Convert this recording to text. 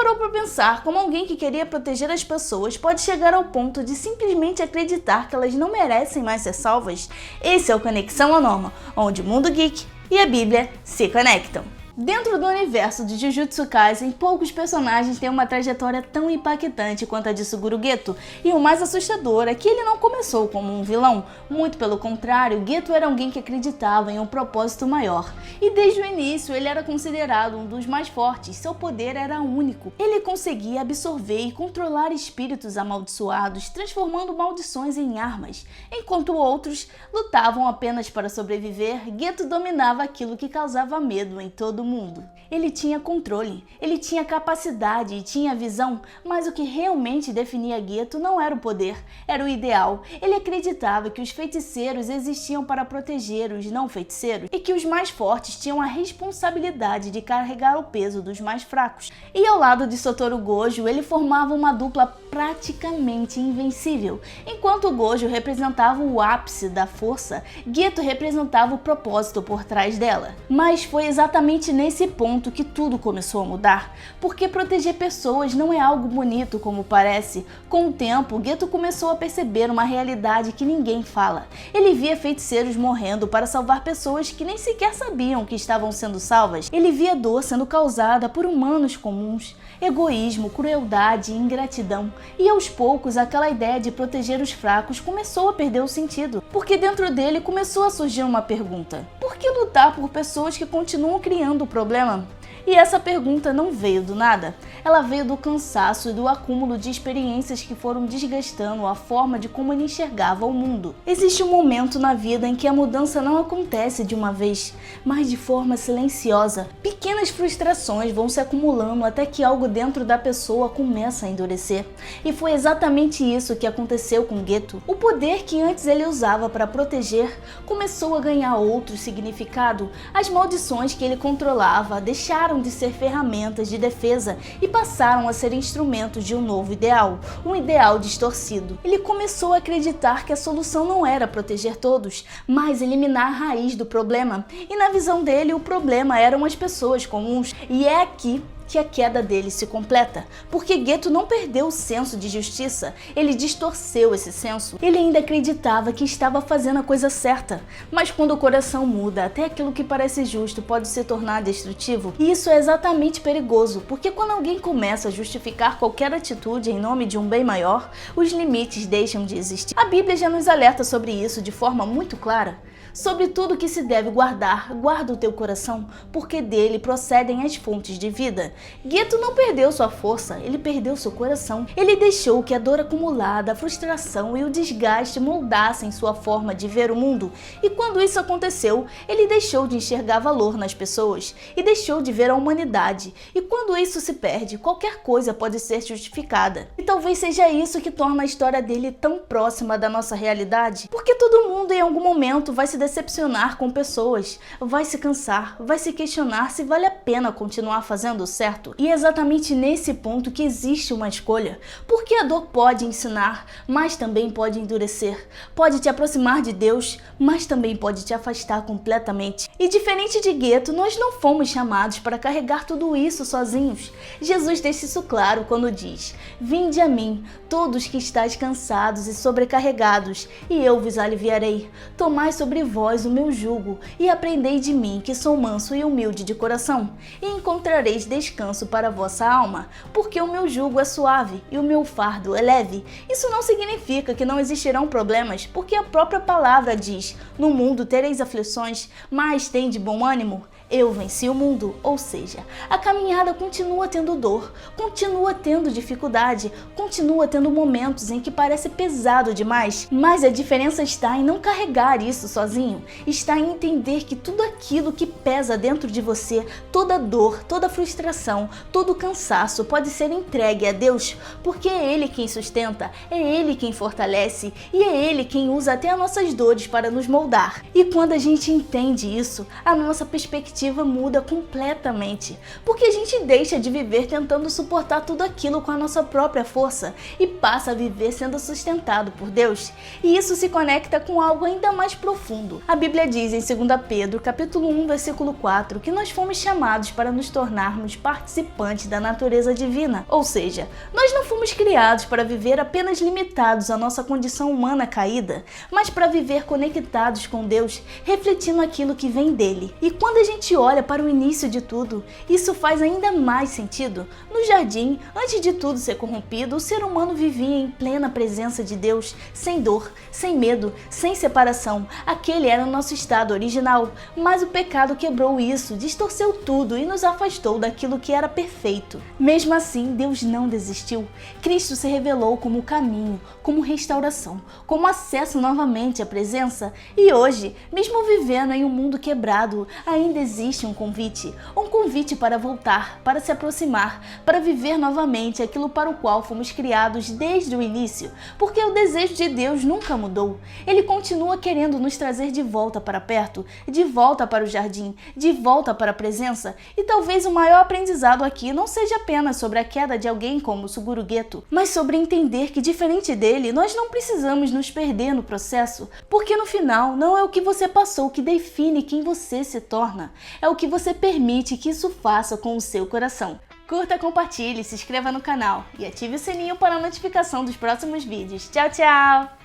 parou para pensar como alguém que queria proteger as pessoas pode chegar ao ponto de simplesmente acreditar que elas não merecem mais ser salvas? Esse é o Conexão Anoma, onde o mundo geek e a Bíblia se conectam. Dentro do universo de Jujutsu Kaisen, poucos personagens têm uma trajetória tão impactante quanto a de Suguru Geto, e o mais assustador é que ele não começou como um vilão, muito pelo contrário, Geto era alguém que acreditava em um propósito maior, e desde o início ele era considerado um dos mais fortes, seu poder era único, ele conseguia absorver e controlar espíritos amaldiçoados, transformando maldições em armas, enquanto outros lutavam apenas para sobreviver, Geto dominava aquilo que causava medo em todo mundo. Ele tinha controle, ele tinha capacidade e tinha visão, mas o que realmente definia Geto não era o poder, era o ideal. Ele acreditava que os feiticeiros existiam para proteger os não feiticeiros e que os mais fortes tinham a responsabilidade de carregar o peso dos mais fracos. E ao lado de Satoru Gojo, ele formava uma dupla praticamente invencível. Enquanto Gojo representava o ápice da força, Geto representava o propósito por trás dela. Mas foi exatamente nesse ponto que tudo começou a mudar, porque proteger pessoas não é algo bonito como parece. Com o tempo, Geto começou a perceber uma realidade que ninguém fala. Ele via feiticeiros morrendo para salvar pessoas que nem sequer sabiam que estavam sendo salvas. Ele via dor sendo causada por humanos comuns, egoísmo, crueldade e ingratidão. E aos poucos, aquela ideia de proteger os fracos começou a perder o sentido, porque dentro dele começou a surgir uma pergunta: por que lutar por pessoas que continuam criando o problema? E essa pergunta não veio do nada, ela veio do cansaço e do acúmulo de experiências que foram desgastando a forma de como ele enxergava o mundo. Existe um momento na vida em que a mudança não acontece de uma vez, mas de forma silenciosa. Pequenas frustrações vão se acumulando até que algo dentro da pessoa começa a endurecer. E foi exatamente isso que aconteceu com Geto. O poder que antes ele usava para proteger começou a ganhar outro significado. As maldições que ele controlava deixaram de ser ferramentas de defesa e passaram a ser instrumentos de um novo ideal, um ideal distorcido. Ele começou a acreditar que a solução não era proteger todos, mas eliminar a raiz do problema. E na visão dele, o problema eram as pessoas comuns. E é aqui que a queda dele se completa, porque Geto não perdeu o senso de justiça, ele distorceu esse senso. Ele ainda acreditava que estava fazendo a coisa certa, mas quando o coração muda, até aquilo que parece justo pode se tornar destrutivo. E isso é exatamente perigoso, porque quando alguém começa a justificar qualquer atitude em nome de um bem maior, os limites deixam de existir. A Bíblia já nos alerta sobre isso de forma muito clara. Sobre tudo que se deve guardar, guarda o teu coração, porque dele procedem as fontes de vida. Geto não perdeu sua força, ele perdeu seu coração. Ele deixou que a dor acumulada, a frustração e o desgaste moldassem sua forma de ver o mundo. E quando isso aconteceu, ele deixou de enxergar valor nas pessoas e deixou de ver a humanidade. E quando isso se perde, qualquer coisa pode ser justificada. E talvez seja isso que torna a história dele tão próxima da nossa realidade, porque todo mundo em algum momento vai se decepcionar com pessoas, vai se cansar, vai se questionar se vale a pena continuar fazendo o certo. E é exatamente nesse ponto que existe uma escolha, porque a dor pode ensinar, mas também pode endurecer, pode te aproximar de Deus, mas também pode te afastar completamente. E diferente de Geto, nós não fomos chamados para carregar tudo isso sozinhos. Jesus deixa isso claro quando diz: vinde a mim, todos que estáis cansados e sobrecarregados, e eu vos aliviarei. Tomai sobre vós o meu jugo, e aprendei de mim, que sou manso e humilde de coração, e encontrareis descanso para a vossa alma, porque o meu jugo é suave e o meu fardo é leve. Isso não significa que não existirão problemas, porque a própria palavra diz: no mundo tereis aflições, mas tende bom ânimo. Eu venci o mundo, ou seja, a caminhada continua tendo dor, continua tendo dificuldade, continua tendo momentos em que parece pesado demais, mas a diferença está em não carregar isso sozinho, está em entender que tudo aquilo que pesa dentro de você, toda dor, toda frustração, todo cansaço pode ser entregue a Deus, porque é Ele quem sustenta, é Ele quem fortalece e é Ele quem usa até as nossas dores para nos moldar. E quando a gente entende isso, a nossa perspectiva perspectiva muda completamente, porque a gente deixa de viver tentando suportar tudo aquilo com a nossa própria força e passa a viver sendo sustentado por Deus. E isso se conecta com algo ainda mais profundo. A Bíblia diz em 2 Pedro, capítulo 1, versículo 4, que nós fomos chamados para nos tornarmos participantes da natureza divina. Ou seja, nós não fomos criados para viver apenas limitados à nossa condição humana caída, mas para viver conectados com Deus, refletindo aquilo que vem dele. E quando a gente olha para o início de tudo, isso faz ainda mais sentido. No jardim, antes de tudo ser corrompido, o ser humano vivia em plena presença de Deus, sem dor, sem medo, sem separação. Aquele era o nosso estado original, mas o pecado quebrou isso, distorceu tudo e nos afastou daquilo que era perfeito. Mesmo assim, Deus não desistiu. Cristo se revelou como o caminho, como restauração, como acesso novamente à presença. E hoje, mesmo vivendo em um mundo quebrado, ainda existe um convite para voltar, para se aproximar, para viver novamente aquilo para o qual fomos criados desde o início, porque o desejo de Deus nunca mudou. Ele continua querendo nos trazer de volta para perto, de volta para o jardim, de volta para a presença. E talvez o maior aprendizado aqui não seja apenas sobre a queda de alguém como Suguru Geto, mas sobre entender que, diferente dele, nós não precisamos nos perder no processo, porque no final não é o que você passou que define quem você se torna, é o que você permite que isso faça com o seu coração. Curta, compartilhe, se inscreva no canal e ative o sininho para a notificação dos próximos vídeos. Tchau, tchau!